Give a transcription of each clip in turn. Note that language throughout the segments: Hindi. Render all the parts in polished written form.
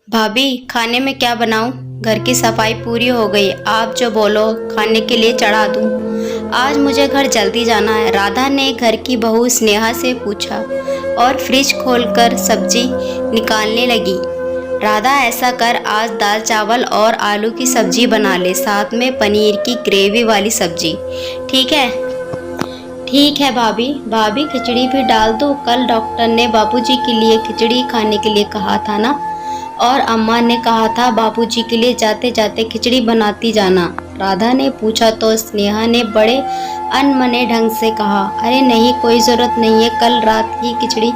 भाभी, खाने में क्या बनाऊं? घर की सफाई पूरी हो गई। आप जो बोलो खाने के लिए चढ़ा दूं। आज मुझे घर जल्दी जाना है। राधा ने घर की बहू स्नेहा से पूछा और फ्रिज खोलकर सब्जी निकालने लगी। राधा, ऐसा कर, आज दाल चावल और आलू की सब्जी बना ले, साथ में पनीर की ग्रेवी वाली सब्जी। ठीक है? ठीक है भाभी। भाभी, खिचड़ी भी डाल दो। कल डॉक्टर ने बाबूजी के लिए खिचड़ी खाने के लिए कहा था ना, और अम्मा ने कहा था बाबूजी के लिए जाते जाते खिचड़ी बनाती जाना। राधा ने पूछा तो स्नेहा ने बड़े अनमने ढंग से कहा, अरे नहीं, कोई ज़रूरत नहीं है, कल रात की खिचड़ी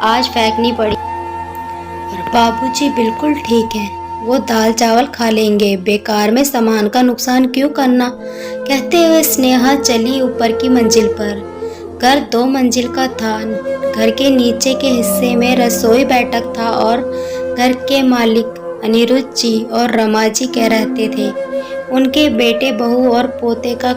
आज फेंकनी पड़ी। और बाबूजी बिल्कुल ठीक है, वो दाल चावल खा लेंगे, बेकार में सामान का नुकसान क्यों करना। कहते हुए स्नेहा चली ऊपर की मंजिल पर। घर 2 मंजिल का था। घर के नीचे के हिस्से में रसोई बैठक था और घर के मालिक अनिरुद्ध जी और रमा जी कह रहते थे। उनके बेटे, बहू और पोते का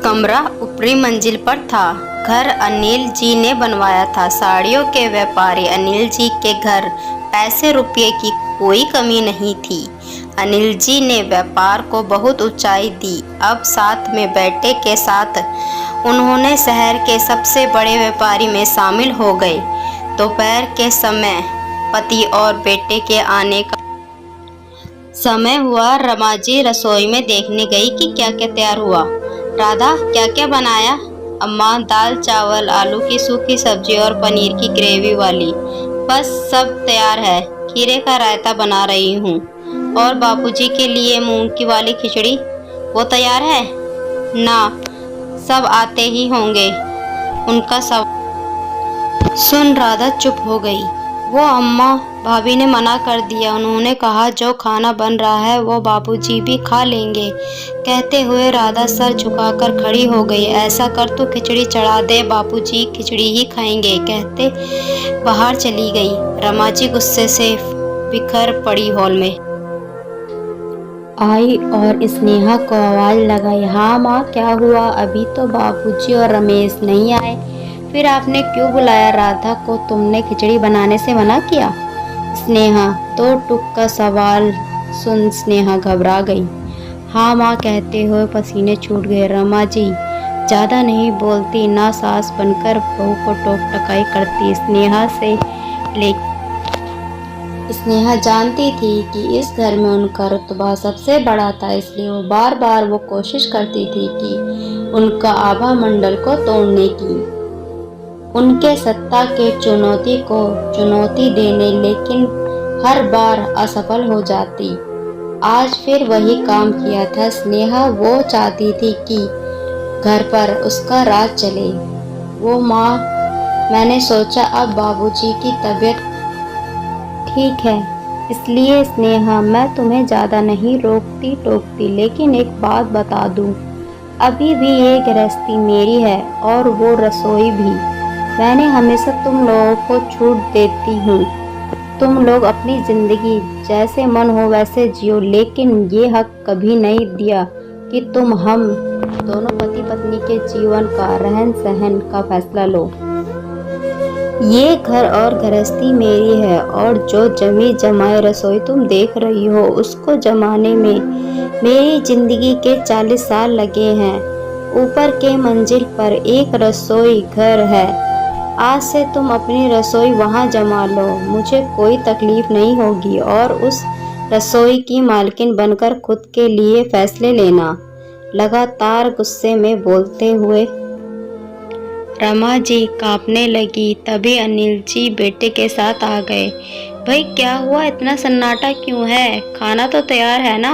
कमरा ऊपरी मंजिल पर था। घर अनिल जी ने बनवाया था। साड़ियों के व्यापारी अनिल जी के घर पैसे रुपये की कोई कमी नहीं थी। अनिल जी ने व्यापार को बहुत ऊंचाई दी। अब साथ में बेटे के साथ उन्होंने शहर के सबसे बड़े व्यापारी में शामिल हो गए। दोपहर के समय पति और बेटे के आने का समय हुआ। रमा जी रसोई में देखने गई कि क्या क्या तैयार हुआ। राधा, क्या क्या बनाया? अम्मा, दाल चावल, आलू की सूखी सब्जी और पनीर की ग्रेवी वाली। बस सब तैयार है। खीरे का रायता बना रही हूँ। और बाबूजी के लिए मूंग की वाली खिचड़ी, वो तैयार है ना? सब आते ही होंगे। उनका सब सुन राधा चुप हो गई। वो अम्मा, भाभी ने मना कर दिया। उन्होंने कहा जो खाना बन रहा है वो बाबूजी भी खा लेंगे। कहते हुए राधा सर झुकाकर खड़ी हो गई। ऐसा कर, तू खिचड़ी चढ़ा दे, बाबूजी खिचड़ी ही खाएंगे, कहते बाहर चली गई। रमा जी गुस्से से बिखर पड़ी हॉल में आई और स्नेहा को आवाज लगाई, हाँ माँ, क्या हुआ? अभी तो बाबूजी और रमेश नहीं आए, फिर आपने क्यों बुलाया? राधा को तुमने खिचड़ी बनाने से मना किया? स्नेहा, 2 टुक का सवाल सुन स्नेहा घबरा गई। हाँ माँ, कहते हुए पसीने छूट गए। रमा जी ज़्यादा नहीं बोलती, ना सास बनकर बहू को टोक टकाई करती। स्नेहा जानती थी कि इस घर में उनका रुतबा सबसे बड़ा था, इसलिए वो बार बार वो कोशिश करती थी कि उनका आभा मंडल को तोड़ने की, उनके सत्ता के चुनौती देने, लेकिन हर बार असफल हो जाती। आज फिर वही काम किया था। स्नेहा वो चाहती थी कि घर पर उसका राज चले। वो माँ, मैंने सोचा अब बाबूजी की तबीयत ठीक है, इसलिए स्नेहा मैं तुम्हें ज़्यादा नहीं रोकती टोकती, लेकिन एक बात बता दूँ, अभी भी ये गृहस्थी मेरी है और वो रसोई भी। मैंने हमेशा तुम लोगों को छूट देती हूँ, तुम लोग अपनी ज़िंदगी जैसे मन हो वैसे जियो, लेकिन ये हक कभी नहीं दिया कि तुम हम दोनों पति पत्नी के जीवन का, रहन सहन का फैसला लो। ये घर और गृहस्थी मेरी है, और जो जमी जमाई रसोई तुम देख रही हो उसको जमाने में मेरी जिंदगी के 40 साल लगे हैं। ऊपर के मंजिल पर एक रसोई घर है। आज से तुम अपनी रसोई वहाँ जमा लो, मुझे कोई तकलीफ नहीं होगी, और उस रसोई की मालकिन बनकर खुद के लिए फैसले लेना। लगातार गुस्से में बोलते हुए रमा जी कांपने लगी। तभी अनिल जी बेटे के साथ आ गए। भाई, क्या हुआ? इतना सन्नाटा क्यों है? खाना तो तैयार है ना?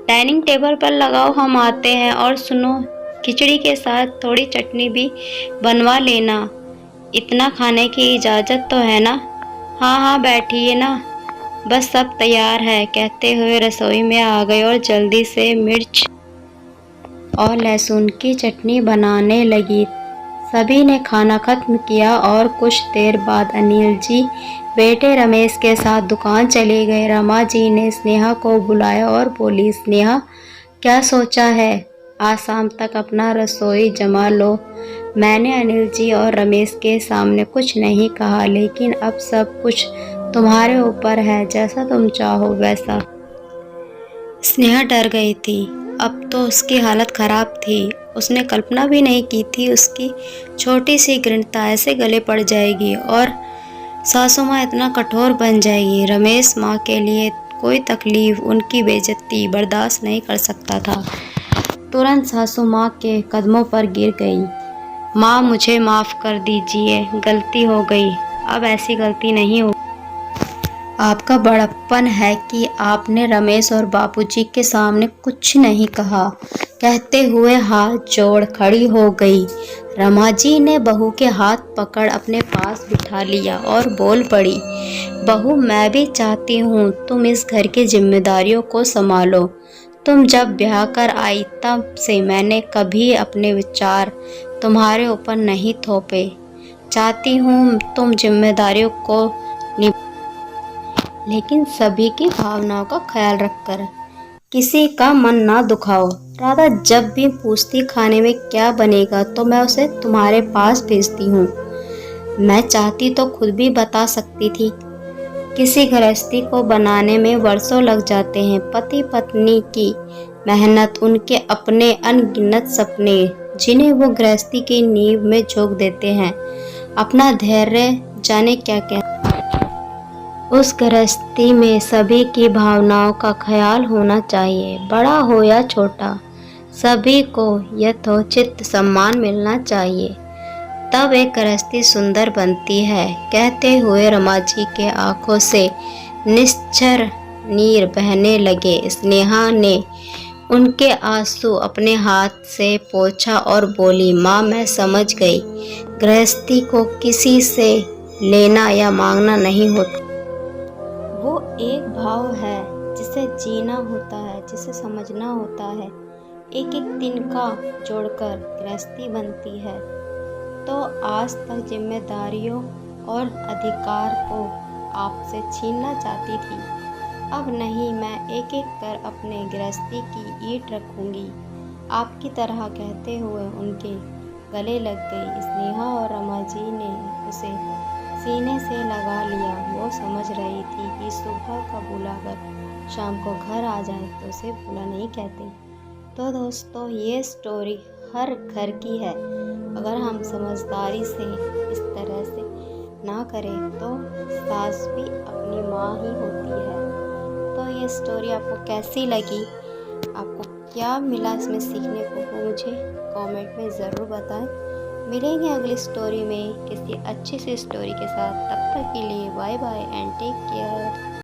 डाइनिंग टेबल पर लगाओ, हम आते हैं। और सुनो, खिचड़ी के साथ थोड़ी चटनी भी बनवा लेना। इतना खाने की इजाज़त तो है ना? हाँ हाँ, बैठिए ना, बस सब तैयार है, कहते हुए रसोई में आ गए और जल्दी से मिर्च और लहसुन की चटनी बनाने लगी। सभी ने खाना खत्म किया और कुछ देर बाद अनिल जी बेटे रमेश के साथ दुकान चले गए। रमा जी ने स्नेहा को बुलाया और बोली, स्नेहा, क्या सोचा है? आज शाम तक अपना रसोई जमा लो। मैंने अनिल जी और रमेश के सामने कुछ नहीं कहा, लेकिन अब सब कुछ तुम्हारे ऊपर है, जैसा तुम चाहो वैसा। स्नेहा डर गई थी। अब तो उसकी हालत खराब थी। उसने कल्पना भी नहीं की थी उसकी छोटी सी गृहता ऐसे गले पड़ जाएगी और सासू माँ इतना कठोर बन जाएगी। रमेश माँ के लिए कोई तकलीफ, उनकी बेइज्जती बर्दाश्त नहीं कर सकता था। तुरंत सासू माँ के कदमों पर गिर गई। माँ, मुझे माफ़ कर दीजिए, गलती हो गई, अब ऐसी गलती नहीं हो। आपका बड़प्पन है कि आपने रमेश और बापूजी के सामने कुछ नहीं कहा, कहते हुए हाथ जोड़ खड़ी हो गई। रमा जी ने बहू के हाथ पकड़ अपने पास बिठा लिया और बोल पड़ी, बहू, मैं भी चाहती हूँ तुम इस घर की जिम्मेदारियों को संभालो। तुम जब ब्याह कर आई तब से मैंने कभी अपने विचार तुम्हारे ऊपर नहीं थोपे। चाहती हूँ तुम जिम्मेदारियों को लेकिन सभी की भावनाओं का ख्याल रखकर किसी का मन ना दुखाओ। राधा जब भी पूछती खाने में क्या बनेगा तो मैं उसे तुम्हारे पास भेजती हूँ। मैं चाहती तो खुद भी बता सकती थी। किसी गृहस्थी को बनाने में वर्षों लग जाते हैं। पति पत्नी की मेहनत, उनके अपने अनगिनत सपने जिन्हें वो गृहस्थी की नींव में झोंक देते हैं, अपना धैर्य जाने क्या क्या। उस गृहस्थी में सभी की भावनाओं का ख्याल होना चाहिए, बड़ा हो या छोटा, सभी को यथोचित सम्मान मिलना चाहिए, तब एक गृहस्थी सुंदर बनती है। कहते हुए रमा जी के आंखों से निश्चर नीर बहने लगे। स्नेहा ने उनके आंसू अपने हाथ से पोंछा और बोली, माँ, मैं समझ गई, गृहस्थी को किसी से लेना या मांगना नहीं होता। वो एक भाव है जिसे जीना होता है, जिसे समझना होता है। एक एक तिनका जोड़कर गृहस्थी बनती है। तो आज तक जिम्मेदारियों और अधिकार को आपसे छीनना चाहती थी, अब नहीं, मैं एक एक कर अपने गृहस्थी की ईंट रखूंगी आपकी तरह, कहते हुए उनके गले लग गई। स्नेहा और रमा जी ने उसे सीने से लगा लिया। वो समझ रही थी कि सुबह का बुलाकर शाम को घर आ जाए तो उसे बुला नहीं कहते। तो दोस्तों, ये स्टोरी हर घर की है। अगर हम समझदारी से इस तरह से ना करें तो सास भी अपनी माँ ही होती है। तो ये स्टोरी आपको कैसी लगी, आपको क्या मिला इसमें सीखने को, वो मुझे कमेंट में ज़रूर बताएं। मिलेंगे अगली स्टोरी में किसी अच्छी सी स्टोरी के साथ। तब तक के लिए bye bye and take care.